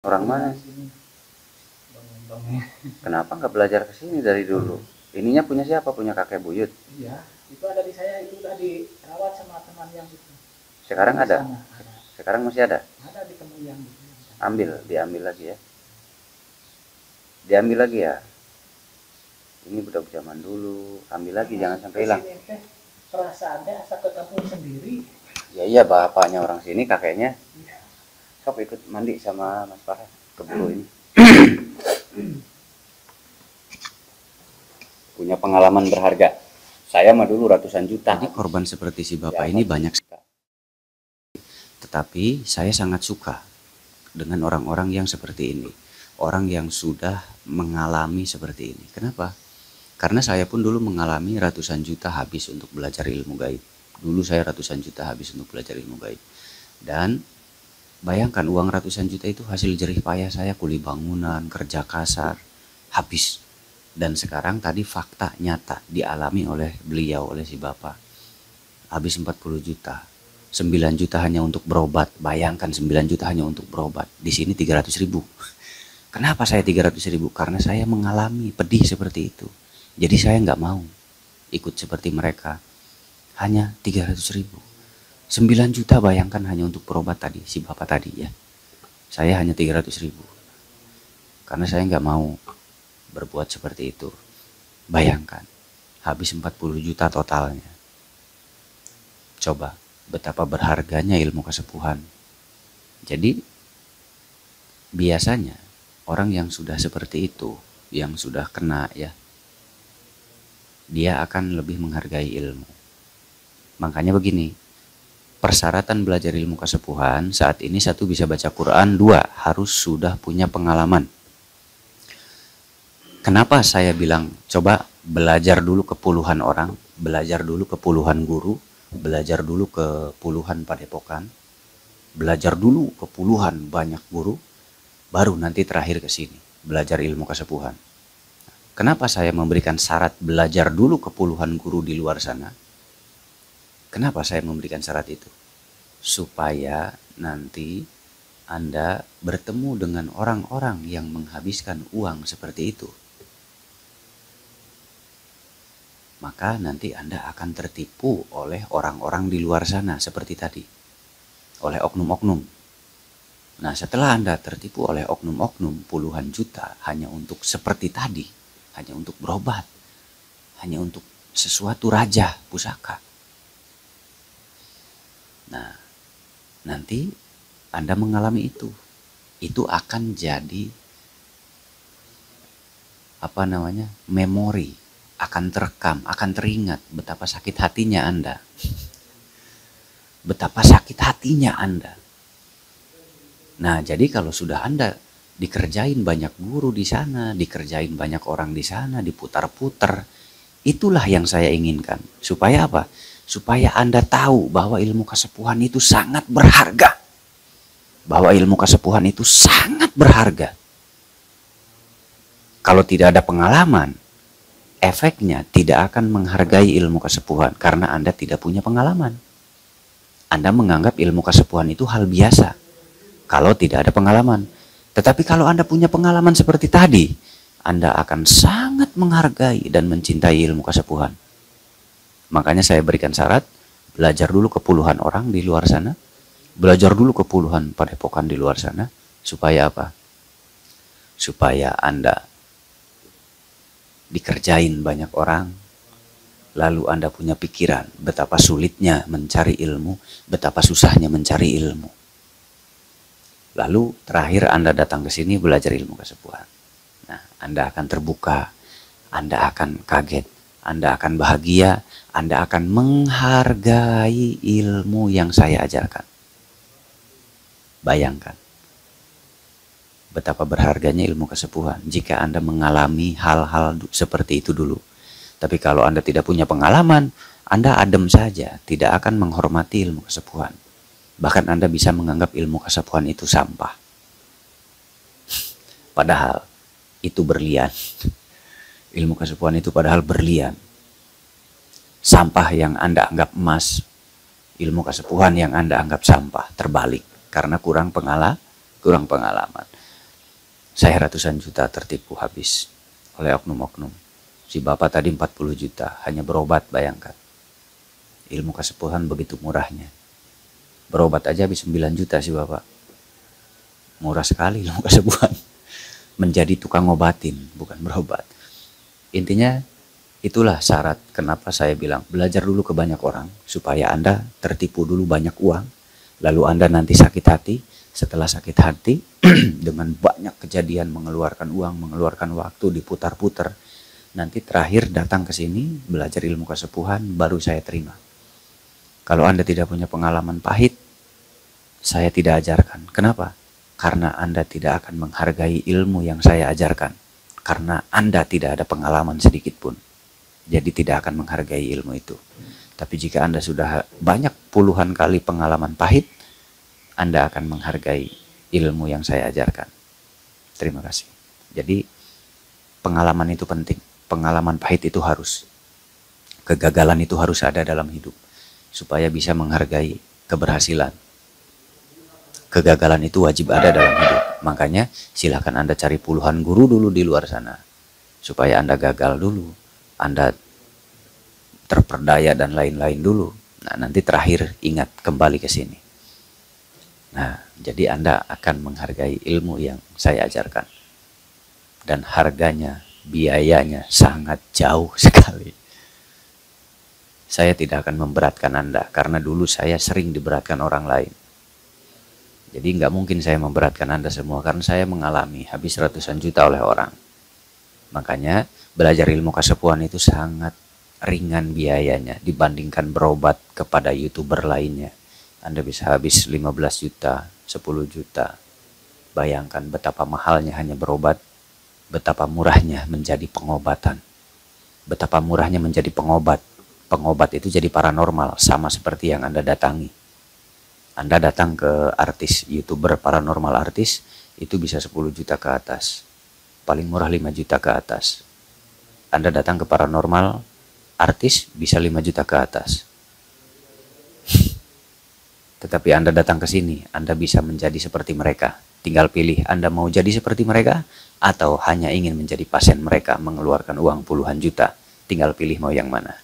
Orang mana? Kenapa nggak belajar ke sini dari dulu? Ininya punya siapa? Punya kakek buyut. Iya, itu ada di saya, itu udah dirawat sama teman yang itu. Sekarang Di ada? sana, Sekarang masih ada? ada di temui yang itu. Diambil lagi ya. Diambil lagi ya. Ini budak zaman dulu. Ambil lagi, jangan sampai hilang. Perasaannya asal ketemu sendiri. Ya iya, bapaknya orang sini, kakeknya. Sok ikut mandi sama Mas Farhan ke Bulu ini. Punya pengalaman berharga. Saya mah dulu ratusan juta. Jadi korban seperti si bapak ini banyak sekali. Tetapi saya sangat suka dengan orang-orang yang seperti ini. Orang yang sudah mengalami seperti ini. Kenapa? Karena saya pun dulu mengalami ratusan juta habis untuk belajar ilmu gaib. Dulu saya ratusan juta habis untuk belajar ilmu gaib. Dan bayangkan uang ratusan juta itu hasil jerih payah saya, kuli bangunan, kerja kasar, habis. Dan sekarang tadi fakta nyata dialami oleh beliau, oleh si bapak. Habis 40 juta. 9 juta hanya untuk berobat. Bayangkan 9 juta hanya untuk berobat. Di sini 300 ribu. Kenapa saya 300 ribu? Karena saya mengalami pedih seperti itu. Jadi saya nggak mau ikut seperti mereka. Hanya 300 ribu. 9 juta bayangkan hanya untuk berobat tadi, si bapak tadi ya. Saya hanya 300 ribu. Karena saya nggak mau berbuat seperti itu. Bayangkan, habis 40 juta totalnya. Coba, betapa berharganya ilmu kesepuhan. Jadi, biasanya orang yang sudah seperti itu, yang sudah kena ya, dia akan lebih menghargai ilmu. Makanya begini, persyaratan belajar ilmu kesepuhan saat ini 1 bisa baca Quran, 2 harus sudah punya pengalaman. Kenapa saya bilang coba belajar dulu ke puluhan orang, belajar dulu ke puluhan guru, belajar dulu ke puluhan padepokan, belajar dulu ke puluhan banyak guru, baru nanti terakhir ke sini belajar ilmu kesepuhan. Kenapa saya memberikan syarat belajar dulu ke puluhan guru di luar sana? Kenapa saya memberikan syarat itu? Supaya nanti Anda bertemu dengan orang-orang yang menghabiskan uang seperti itu. Maka nanti Anda akan tertipu oleh orang-orang di luar sana seperti tadi. Oleh oknum-oknum. Nah, setelah Anda tertipu oleh oknum-oknum puluhan juta hanya untuk seperti tadi, hanya untuk berobat, hanya untuk sesuatu raja pusaka. Nah, nanti Anda mengalami itu. Itu akan jadi memori, akan terekam, akan teringat betapa sakit hatinya Anda. Betapa sakit hatinya Anda. Nah, jadi kalau sudah Anda dikerjain banyak guru di sana, dikerjain banyak orang di sana, diputar-putar, itulah yang saya inginkan. Supaya apa? Supaya Anda tahu bahwa ilmu kesepuhan itu sangat berharga. Bahwa ilmu kesepuhan itu sangat berharga. Kalau tidak ada pengalaman, efeknya tidak akan menghargai ilmu kesepuhan karena Anda tidak punya pengalaman. Anda menganggap ilmu kesepuhan itu hal biasa kalau tidak ada pengalaman. Tetapi kalau Anda punya pengalaman seperti tadi, Anda akan sangat menghargai dan mencintai ilmu kesepuhan. Makanya saya berikan syarat, belajar dulu ke puluhan orang di luar sana, belajar dulu ke puluhan padepokan di luar sana, supaya apa? Supaya Anda dikerjain banyak orang, lalu Anda punya pikiran betapa sulitnya mencari ilmu, betapa susahnya mencari ilmu. Lalu terakhir Anda datang ke sini belajar ilmu kesepuhan. Nah, Anda akan terbuka, Anda akan kaget, Anda akan bahagia, Anda akan menghargai ilmu yang saya ajarkan. Bayangkan betapa berharganya ilmu kesepuhan jika Anda mengalami hal-hal seperti itu dulu. Tapi kalau Anda tidak punya pengalaman, Anda adem saja, tidak akan menghormati ilmu kesepuhan. Bahkan Anda bisa menganggap ilmu kesepuhan itu sampah. Padahal itu berlian. Ilmu kesepuhan itu padahal berlian. Sampah yang Anda anggap emas, ilmu kesepuhan yang Anda anggap sampah, terbalik. Karena kurang pengalaman. Saya ratusan juta tertipu habis oleh oknum-oknum. Si bapak tadi 40 juta hanya berobat, bayangkan. Ilmu kesepuhan begitu murahnya. Berobat aja habis 9 juta si bapak. Murah sekali ilmu kesepuhan. Menjadi tukang ngobatin, bukan berobat. Intinya itulah syarat kenapa saya bilang belajar dulu ke banyak orang, supaya Anda tertipu dulu banyak uang, lalu Anda nanti sakit hati. Setelah sakit hati dengan banyak kejadian, mengeluarkan uang, mengeluarkan waktu, diputar-putar, nanti terakhir datang ke sini belajar ilmu kesepuhan, baru saya terima. Kalau Anda tidak punya pengalaman pahit, saya tidak ajarkan. Kenapa? Karena Anda tidak akan menghargai ilmu yang saya ajarkan. Karena Anda tidak ada pengalaman sedikit pun. Jadi tidak akan menghargai ilmu itu. Tapi jika Anda sudah banyak puluhan kali pengalaman pahit, Anda akan menghargai ilmu yang saya ajarkan. Terima kasih. Jadi pengalaman itu penting. Pengalaman pahit itu harus. Kegagalan itu harus ada dalam hidup. Supaya bisa menghargai keberhasilan. Kegagalan itu wajib ada dalam hidup. Makanya silahkan Anda cari puluhan guru dulu di luar sana. Supaya Anda gagal dulu. Anda terperdaya dan lain-lain dulu. Nah, nanti terakhir ingat kembali ke sini. Nah, jadi Anda akan menghargai ilmu yang saya ajarkan. Dan harganya, biayanya sangat jauh sekali. Saya tidak akan memberatkan Anda, karena dulu saya sering diberatkan orang lain. Jadi nggak mungkin saya memberatkan Anda semua, karena saya mengalami habis ratusan juta oleh orang. Makanya belajar ilmu kesepuhan itu sangat ringan biayanya dibandingkan berobat kepada YouTuber lainnya. Anda bisa habis 15 juta, 10 juta. Bayangkan betapa mahalnya hanya berobat, betapa murahnya menjadi pengobatan. Betapa murahnya menjadi pengobat. Pengobat itu jadi paranormal, sama seperti yang Anda datangi. Anda datang ke artis, YouTuber paranormal artis, itu bisa 10 juta ke atas. Paling murah 5 juta ke atas. Anda datang ke paranormal artis, bisa 5 juta ke atas. Tetapi Anda datang ke sini, Anda bisa menjadi seperti mereka. Tinggal pilih Anda mau jadi seperti mereka, atau hanya ingin menjadi pasien mereka mengeluarkan uang puluhan juta. Tinggal pilih mau yang mana.